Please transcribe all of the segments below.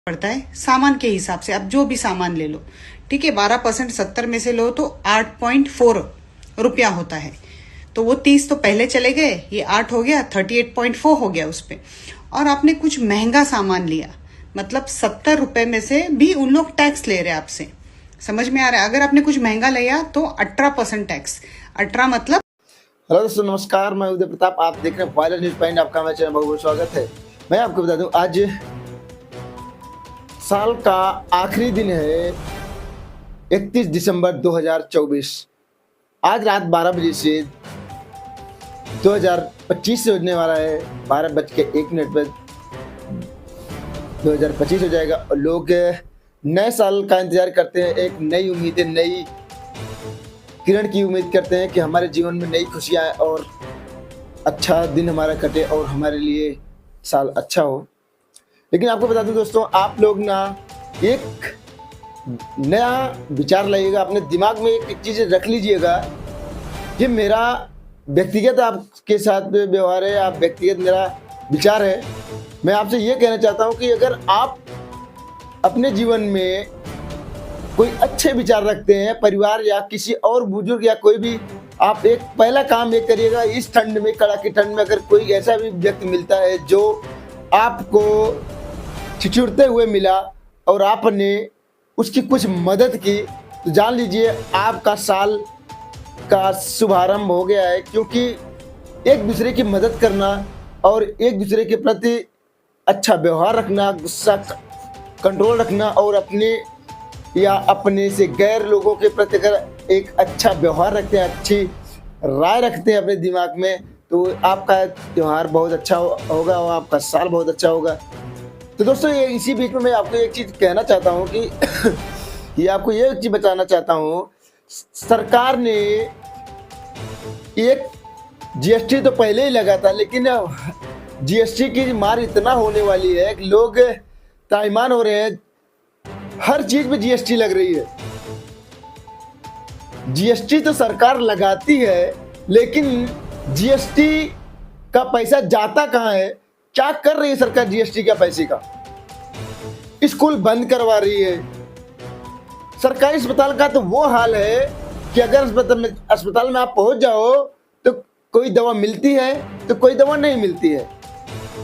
पड़ता है सामान के हिसाब से। आप जो भी सामान ले लो, ठीक है, 12% 70 में से लो तो 8.4 रुपया होता है। तो वो 30 तो पहले चले गए, ये 8 हो गया, 38.4 हो गया उस पे। और आपने कुछ महंगा सामान लिया, मतलब 70 रुपए में से भी उन लोग टैक्स ले रहे हैं आपसे। समझ में आ रहा है? अगर आपने कुछ महंगा लिया तो 18% टैक्स। 18 मतलब। हेलो दोस्तों, नमस्कार। मैं उदय प्रताप, आप देख रहे हैं वायरल न्यूज पॉइंट। आपका मेरे चैनल में बहुत स्वागत है। मैं आपको बता दूं, आज साल का आखिरी दिन है, 31 दिसंबर 2024। आज रात 12 बजे से 2025 से होने वाला है। 12:01 पर 2025 हो जाएगा और लोग नए साल का इंतजार करते हैं। एक नई उम्मीदें, नई किरण की उम्मीद करते हैं कि हमारे जीवन में नई खुशियाँ आए और अच्छा दिन हमारा कटे और हमारे लिए साल अच्छा हो। लेकिन आपको बता दूं दोस्तों, आप लोग ना एक नया विचार लाइएगा, अपने दिमाग में एक चीज़ रख लीजिएगा कि मेरा व्यक्तिगत आपके साथ व्यवहार है, आप व्यक्तिगत मेरा विचार है। मैं आपसे ये कहना चाहता हूँ कि अगर आप अपने जीवन में कोई अच्छे विचार रखते हैं, परिवार या किसी और बुजुर्ग या कोई भी, आप एक पहला काम ये करिएगा, इस ठंड में, कड़ाके ठंड में, अगर कोई ऐसा भी व्यक्ति मिलता है जो आपको छिछुरते हुए मिला और आपने उसकी कुछ मदद की, तो जान लीजिए आपका साल का शुभारंभ हो गया है। क्योंकि एक दूसरे की मदद करना और एक दूसरे के प्रति अच्छा व्यवहार रखना, गुस्सा कंट्रोल रखना और अपने से गैर लोगों के प्रति अगर एक अच्छा व्यवहार रखते हैं, अच्छी राय रखते हैं अपने दिमाग में, तो आपका त्यौहार बहुत अच्छा होगा और आपका साल बहुत अच्छा होगा। तो दोस्तों, ये इसी बीच में मैं आपको एक चीज़ कहना चाहता हूँ कि ये आपको ये चीज़ बताना चाहता हूँ, सरकार ने एक जीएसटी तो पहले ही लगा था, लेकिन जीएसटी की मार इतना होने वाली है कि लोग ताइमान हो रहे हैं। हर चीज में जीएसटी लग रही है। जीएसटी तो सरकार लगाती है, लेकिन जीएसटी का पैसा जाता कहाँ है? क्या कर रही है सरकार जीएसटी का पैसे का? स्कूल बंद करवा रही है। सरकारी अस्पताल का तो वो हाल है कि अगर अस्पताल में आप पहुंच जाओ तो कोई दवा मिलती है तो कोई दवा नहीं मिलती है।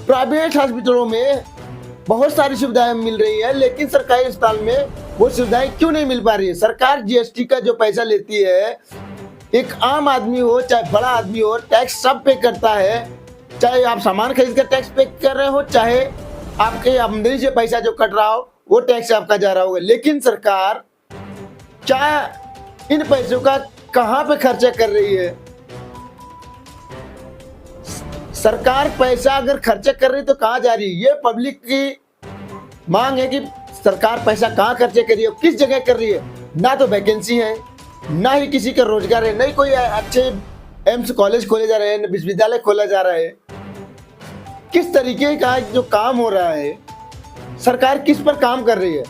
प्राइवेट हॉस्पिटलों में बहुत सारी सुविधाएं मिल रही है, लेकिन सरकारी अस्पताल में वो सुविधाएं क्यों नहीं मिल पा रही है? सरकार जीएसटी का जो पैसा लेती है, एक आम आदमी हो चाहे बड़ा आदमी हो, टैक्स सब पे करता है। चाहे आप सामान खरीद कर टैक्स पे कर रहे हो, चाहे आपके आमदनी से पैसा जो कट रहा हो वो टैक्स आपका जा रहा होगा। लेकिन सरकार क्या इन पैसों का कहाँ पे खर्चा कर रही है? सरकार पैसा अगर खर्चा कर रही है तो कहाँ जा रही है? ये पब्लिक की मांग है कि सरकार पैसा कहाँ खर्चे कर रही है, किस जगह कर रही है। ना तो वैकेंसी है, ना ही किसी का रोजगार है, नहीं कोई अच्छे एम्स कॉलेज खोले जा रहे हैं, विश्वविद्यालय खोला जा रहा है। किस तरीके का जो काम हो रहा है, सरकार किस पर काम कर रही है?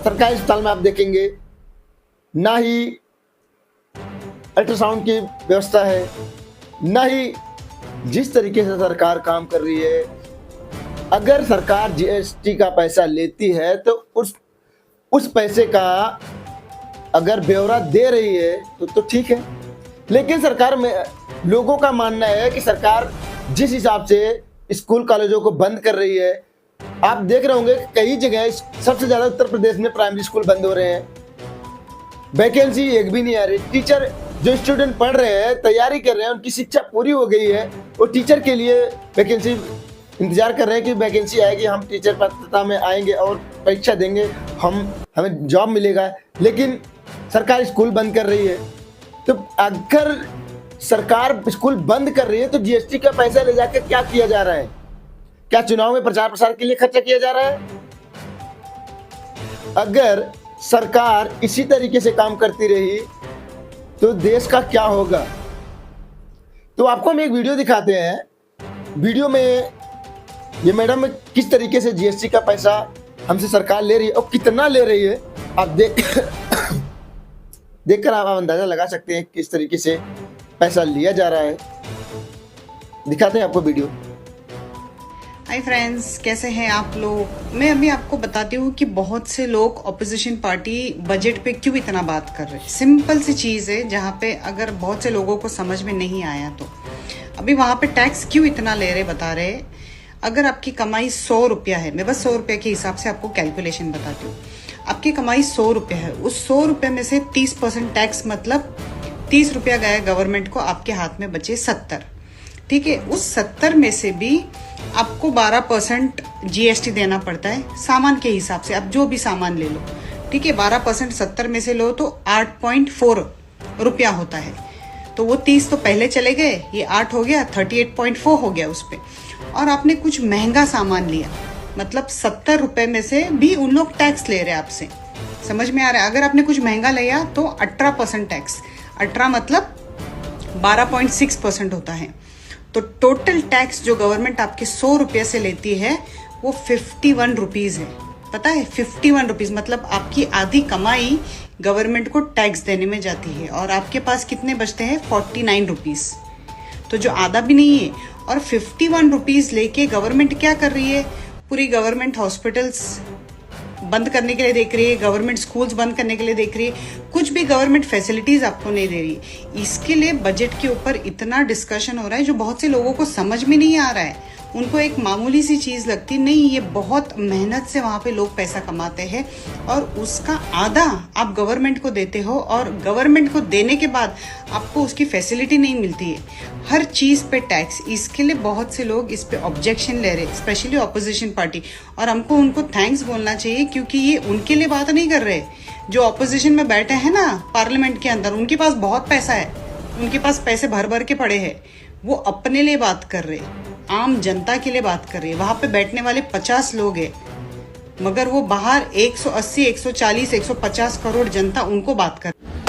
सरकारी अस्पताल में आप देखेंगे ना ही अल्ट्रासाउंड की व्यवस्था है, ना ही जिस तरीके से सरकार काम कर रही है। अगर सरकार जीएसटी का पैसा लेती है तो उस पैसे का अगर ब्यौरा दे रही है तो ठीक है। लेकिन सरकार में लोगों का मानना है कि सरकार जिस हिसाब से स्कूल कॉलेजों को बंद कर रही है, आप देख रहे होंगे कई जगह, सबसे ज्यादा उत्तर प्रदेश में प्राइमरी स्कूल बंद हो रहे हैं। वैकेंसी एक भी नहीं आ रही। टीचर जो स्टूडेंट पढ़ रहे हैं, तैयारी कर रहे हैं, उनकी शिक्षा पूरी हो गई है, वो टीचर के लिए वैकेंसी इंतजार कर रहे हैं कि वैकेंसी आएगी, हम टीचर पात्रता में आएंगे और परीक्षा देंगे, हमें जॉब मिलेगा। लेकिन सरकार स्कूल बंद कर रही है। तो अगर सरकार स्कूल बंद कर रही है तो जीएसटी का पैसा ले जाकर क्या किया जा रहा है? क्या चुनाव में प्रचार प्रसार के लिए खर्चा किया जा रहा है? अगर सरकार इसी तरीके से काम करती रही तो देश का क्या होगा? तो आपको हम एक वीडियो दिखाते हैं। वीडियो में ये मैडम किस तरीके से जीएसटी का पैसा हमसे सरकार ले रही है और कितना ले रही है, आप देखकर आप अंदाजा लगा सकते हैं किस तरीके से पैसा लिया जा रहा है। दिखाते हैं आपको वीडियो। हाय फ्रेंड्स, कैसे हैं आप लोग। मैं अभी आपको बताती हूँ कि बहुत से लोग ऑपोजिशन पार्टी बजट पे क्यों इतना बात कर रहे हैं। सिंपल सी चीज है जहाँ पे अगर बहुत से लोगों को समझ में नहीं आया तो अभी वहां पे टैक्स क्यों इतना ले रहे बता रहे। अगर आपकी कमाई 100 रुपया है, मैं बस 100 रुपया के हिसाब से आपको कैलकुलेशन बताती हूँ। आपकी कमाई 100 रुपया है, उस 100 रुपये में से 30% टैक्स मतलब 30 रुपया गया गवर्नमेंट को, आपके हाथ में बचे 70। ठीक है, उस 70 में से भी आपको 12% जीएसटी देना पड़ता है सामान के हिसाब से। आप जो भी सामान ले लो, ठीक है, 12% 70 में से लो तो 8.4 रुपया होता है। तो वो 30 तो पहले चले गए, ये 8 हो गया, 38.4 हो गया उस पे। और आपने कुछ महंगा सामान लिया, मतलब 70 रुपए में से भी उन लोग टैक्स ले रहे हैं आपसे। समझ में आ रहा है। अगर आपने कुछ महंगा लिया तो 18% टैक्स, 18 मतलब 12.6% होता है। तो टोटल टैक्स जो गवर्नमेंट आपके 100 रुपये से लेती है वो 51 रुपीज है। पता है, 51 रुपीज मतलब आपकी आधी कमाई गवर्नमेंट को टैक्स देने में जाती है। और आपके पास कितने बचते हैं? 49 रुपीज। तो जो आधा भी नहीं है। और 51 रुपीज लेके गवर्नमेंट क्या कर रही है? पूरी गवर्नमेंट हॉस्पिटल्स बंद करने के लिए देख रही है, गवर्नमेंट स्कूल्स बंद करने के लिए देख रही है, कुछ भी गवर्नमेंट फैसिलिटीज आपको नहीं दे रही। इसके लिए बजट के ऊपर इतना डिस्कशन हो रहा है जो बहुत से लोगों को समझ में नहीं आ रहा है। उनको एक मामूली सी चीज लगती, नहीं ये बहुत मेहनत से वहां पे लोग पैसा कमाते हैं और उसका आधा आप गवर्नमेंट को देते हो और गवर्नमेंट को देने के बाद आपको उसकी फैसिलिटी नहीं मिलती है। हर चीज पे टैक्स, इसके लिए बहुत से लोग इस पे ऑब्जेक्शन ले रहे हैं, स्पेशली ऑपोजिशन पार्टी। और हमको उनको थैंक्स बोलना चाहिए क्योंकि ये उनके लिए बात नहीं कर रहे। जो ऑपोजिशन में बैठे हैं ना पार्लियामेंट के अंदर, उनके पास बहुत पैसा है, उनके पास पैसे भर भर के पड़े हैं। वो अपने लिए बात कर रहे, आम जनता के लिए बात कर रही है। वहां पे बैठने वाले 50 लोग हैं, मगर वो बाहर 180, 140, 150 करोड़ जनता उनको बात कर रही है।